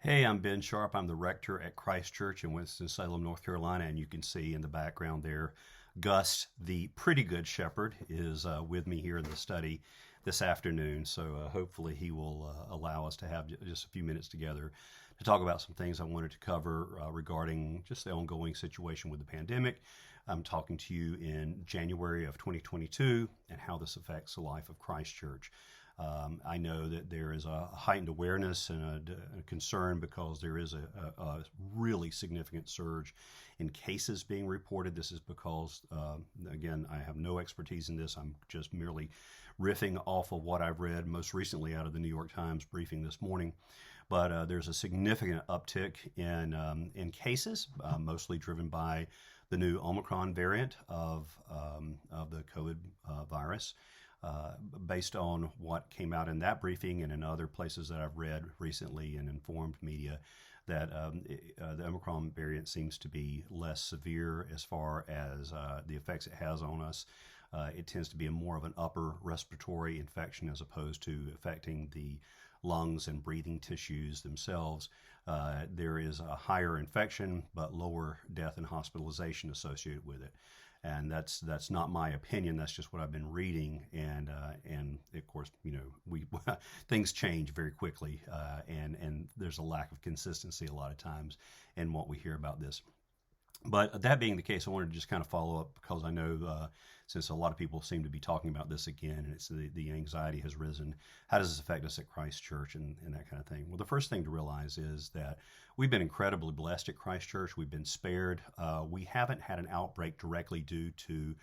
Hey, I'm Ben Sharp. I'm the rector at Christ Church in Winston-Salem, North Carolina, and you can see in the background there, Gus, the pretty good shepherd, is with me here in the study this afternoon. So hopefully he will allow us to have just a few minutes together to talk about some things I wanted to cover regarding just the ongoing situation with the pandemic. I'm talking to you in January of 2022 and how this affects the life of Christ Church. I know that there is a heightened awareness and a concern because there is a really significant surge in cases being reported. This is because, again, I have no expertise in this. I'm just merely riffing off of what I've read most recently out of the New York Times briefing this morning. But there's a significant uptick in cases, mostly driven by the new Omicron variant of the COVID virus. Based on what came out in that briefing and in other places that I've read recently in informed media, that the Omicron variant seems to be less severe as far as the effects it has on us. It tends to be more of an upper respiratory infection as opposed to affecting the lungs and breathing tissues themselves. There is a higher infection, but lower death and hospitalization associated with it. And that's not my opinion. That's just what I've been reading, and of course, we things change very quickly, and there's a lack of consistency a lot of times in what we hear about this. But that being the case, I wanted to just kind of follow up because I know since a lot of people seem to be talking about this again, and it's the anxiety has risen. How does this affect us at Christ Church and that kind of thing? Well, the first thing to realize is that we've been incredibly blessed at Christ Church. We've been spared. We haven't had an outbreak directly due to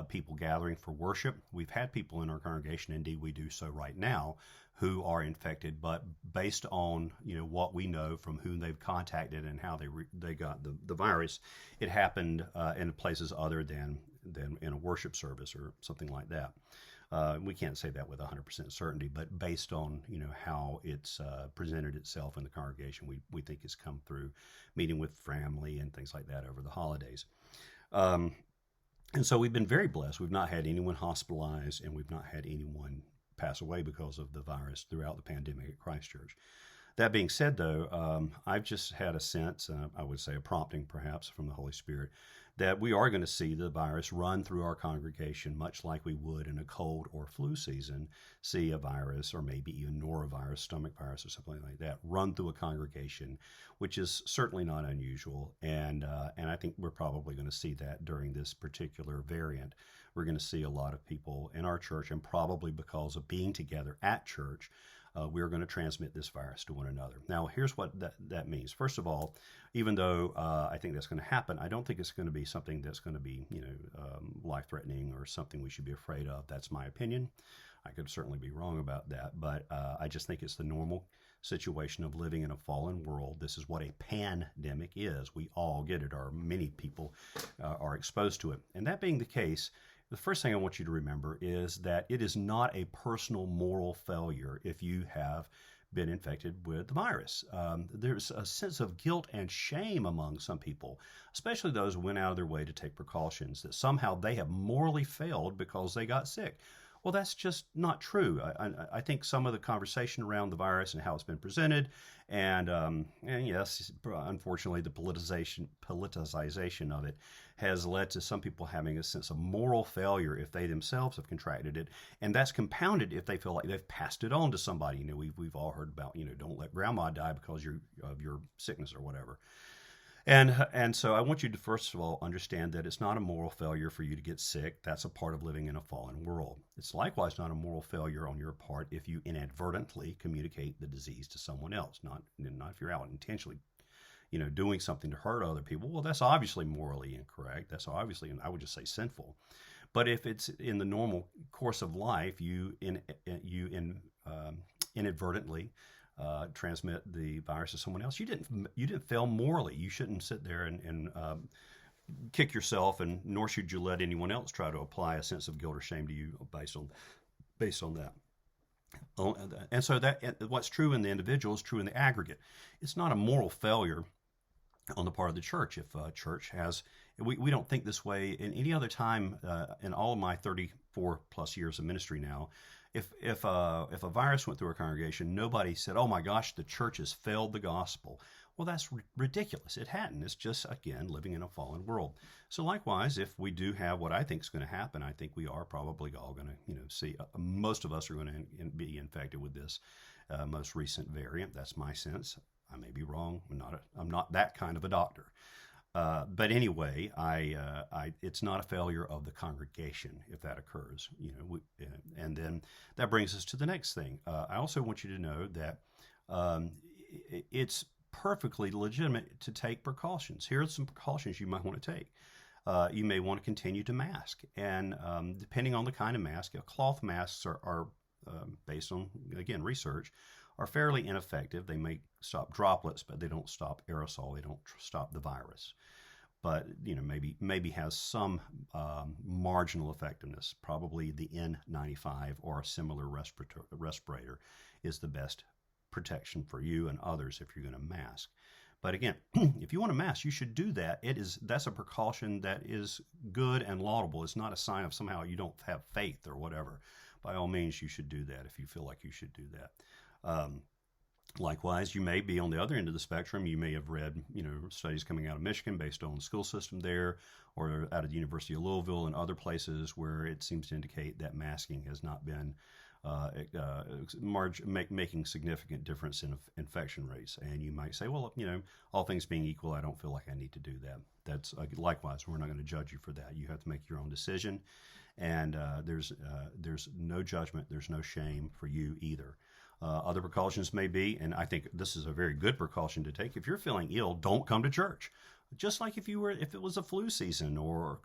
people gathering for worship. We've had people in our congregation, indeed we do so right now, who are infected, but based on what we know from whom they've contacted and how they got the virus, it happened in places other than in a worship service or something like that. We can't say that with 100% certainty, but based on how it's presented itself in the congregation, we think it's come through meeting with family and things like that over the holidays. And so we've been very blessed. We've not had anyone hospitalized, and we've not had anyone pass away because of the virus throughout the pandemic at Christ Church. That being said, though, I've just had a sense, I would say a prompting perhaps from the Holy Spirit, that we are going to see the virus run through our congregation much like we would in a cold or flu season, see a virus or maybe even norovirus, stomach virus or something like that, run through a congregation, which is certainly not unusual. And I think we're probably going to see that during this particular variant. We're going to see a lot of people in our church, and probably because of being together at church, we're going to transmit this virus to one another. Now, here's what that means. First of all, even though I think that's going to happen, I don't think it's going to be something that's going to be, life-threatening or something we should be afraid of. That's my opinion. I could certainly be wrong about that, but I just think it's the normal situation of living in a fallen world. This is what a pandemic is. We all get it, or many people are exposed to it. And that being the case, the first thing I want you to remember is that it is not a personal moral failure if you have been infected with the virus. There's a sense of guilt and shame among some people, especially those who went out of their way to take precautions, that somehow they have morally failed because they got sick. Well, that's just not true. I think some of the conversation around the virus and how it's been presented, and yes, unfortunately, the politicization of it has led to some people having a sense of moral failure if they themselves have contracted it, and that's compounded if they feel like they've passed it on to somebody. We've all heard about don't let grandma die because of your sickness or whatever. And so I want you to, first of all, understand that it's not a moral failure for you to get sick. That's a part of living in a fallen world. It's likewise not a moral failure on your part if you inadvertently communicate the disease to someone else, not if you're out intentionally, doing something to hurt other people. Well, that's obviously morally incorrect. That's obviously, and I would just say sinful. But if it's in the normal course of life, you inadvertently transmit the virus to someone else, you didn't fail morally. You shouldn't sit there and kick yourself, and nor should you let anyone else try to apply a sense of guilt or shame to you based on that. And so that what's true in the individual is true in the aggregate. It's not a moral failure on the part of the church. If a church has, we don't think this way in any other time in all of my 34 plus years of ministry now. if a virus went through a congregation, nobody said, "Oh my gosh, the church has failed the gospel." Well, that's ridiculous. It hadn't. It's just, again, living in a fallen world. So likewise, if we do have what I think is going to happen, I think we are probably all going to, see, most of us are going to be infected with this most recent variant. That's my sense. I may be wrong. I'm not that kind of a doctor. But anyway, it's not a failure of the congregation if that occurs, and then that brings us to the next thing. I also want you to know that it's perfectly legitimate to take precautions. Here are some precautions you might want to take. You may want to continue to mask, and depending on the kind of mask, cloth masks are based on, again, research, are fairly ineffective. They may stop droplets, but they don't stop aerosol. They don't stop the virus. But maybe has some marginal effectiveness. Probably the N95 or a similar respirator is the best protection for you and others if you're going to mask. But again, if you want to mask, you should do that. That's a precaution that is good and laudable. It's not a sign of somehow you don't have faith or whatever. By all means, you should do that if you feel like you should do that. Likewise, you may be on the other end of the spectrum. You may have read, studies coming out of Michigan based on the school system there, or out of the University of Louisville and other places where it seems to indicate that masking has not been making significant difference in infection rates. And you might say, well, all things being equal, I don't feel like I need to do that. That's likewise, we're not going to judge you for that. You have to make your own decision, and there's no judgment, there's no shame for you either. Other precautions may be, and I think this is a very good precaution to take. If you're feeling ill, don't come to church. Just like if it was a flu season or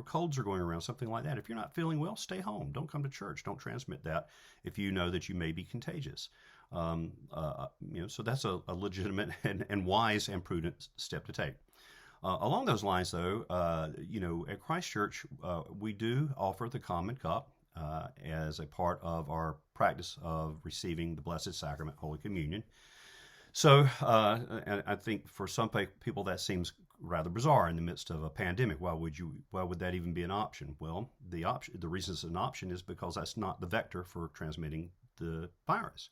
colds are going around, something like that. If you're not feeling well, stay home. Don't come to church. Don't transmit that if you know that you may be contagious. So that's a legitimate and wise and prudent step to take. Along those lines, though, at Christ Church, we do offer the common cup as a part of our practice of receiving the Blessed Sacrament, Holy Communion. So, and I think for some people that seems rather bizarre in the midst of a pandemic. Why would that even be an option? Well, the reason it's an option is because that's not the vector for transmitting the virus.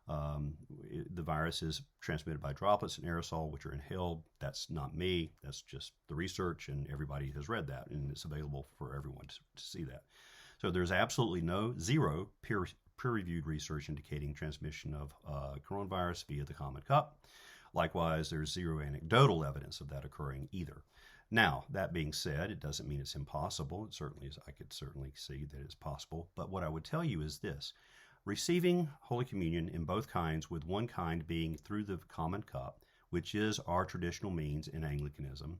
The virus is transmitted by droplets and aerosol, which are inhaled. That's not me. That's just the research, and everybody has read that, and it's available for everyone to see that. So there's absolutely zero peer-reviewed research indicating transmission of coronavirus via the common cup. Likewise, there's zero anecdotal evidence of that occurring either. Now, that being said, it doesn't mean it's impossible. It certainly is. I could certainly see that it's possible. But what I would tell you is this. Receiving Holy Communion in both kinds, with one kind being through the common cup, which is our traditional means in Anglicanism,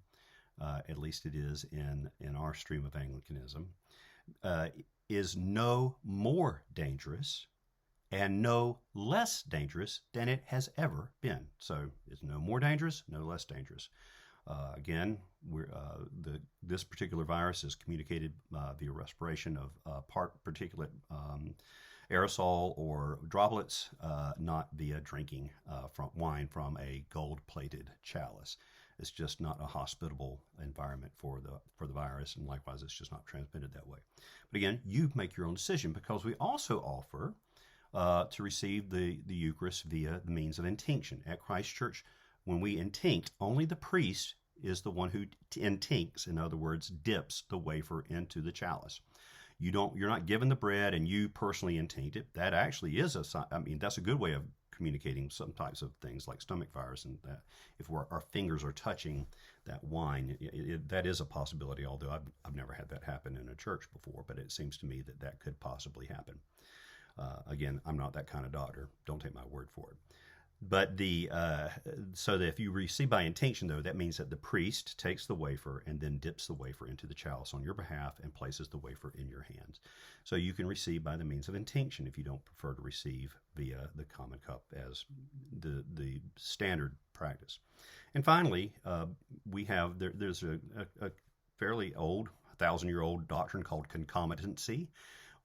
at least it is in our stream of Anglicanism, is no more dangerous and no less dangerous than it has ever been. So it's no more dangerous, no less dangerous. Again, this particular virus is communicated via respiration of particulate aerosol or droplets, not via drinking from wine from a gold-plated chalice. It's just not a hospitable environment for the virus, and likewise, it's just not transmitted that way. But again, you make your own decision, because we also offer to receive the Eucharist via the means of intinction. At Christ Church, when we intinct, only the priest is the one who intincts, in other words, dips the wafer into the chalice. You're not given the bread and you personally intinct it. That actually is that's a good way of communicating some types of things like stomach virus, and that if our fingers are touching that wine, that is a possibility, although I've never had that happen in a church before, but it seems to me that could possibly happen. Again, I'm not that kind of doctor. Don't take my word for it. But so that if you receive by intinction, though, that means that the priest takes the wafer and then dips the wafer into the chalice on your behalf and places the wafer in your hands. So you can receive by the means of intinction if you don't prefer to receive via the common cup as the standard practice. And finally, there's a fairly old, 1,000-year-old doctrine called concomitancy,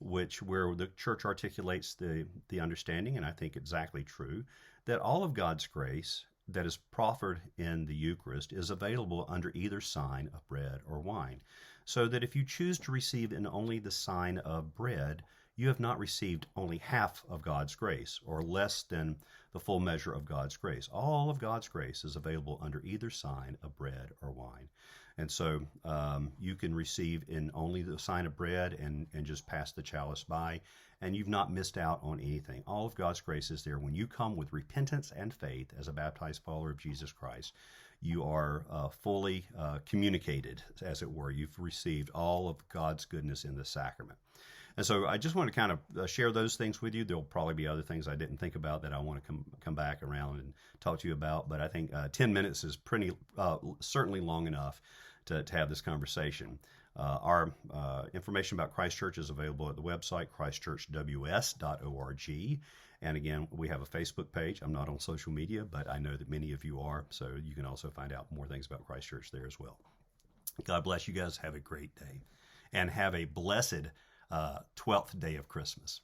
where the church articulates the understanding, and I think exactly true, that all of God's grace that is proffered in the Eucharist is available under either sign of bread or wine. So that if you choose to receive in only the sign of bread, you have not received only half of God's grace, or less than the full measure of God's grace. All of God's grace is available under either sign of bread or wine. And so you can receive in only the sign of bread and just pass the chalice by, and you've not missed out on anything. All of God's grace is there. When you come with repentance and faith as a baptized follower of Jesus Christ, you are fully communicated, as it were. You've received all of God's goodness in the sacrament. And so I just want to kind of share those things with you. There'll probably be other things I didn't think about that I want to come back around and talk to you about. But I think 10 minutes is pretty certainly long enough to have this conversation. Our information about Christ Church is available at the website, christchurchws.org. And again, we have a Facebook page. I'm not on social media, but I know that many of you are. So you can also find out more things about Christ Church there as well. God bless you guys. Have a great day. And have a blessed 12th day of Christmas.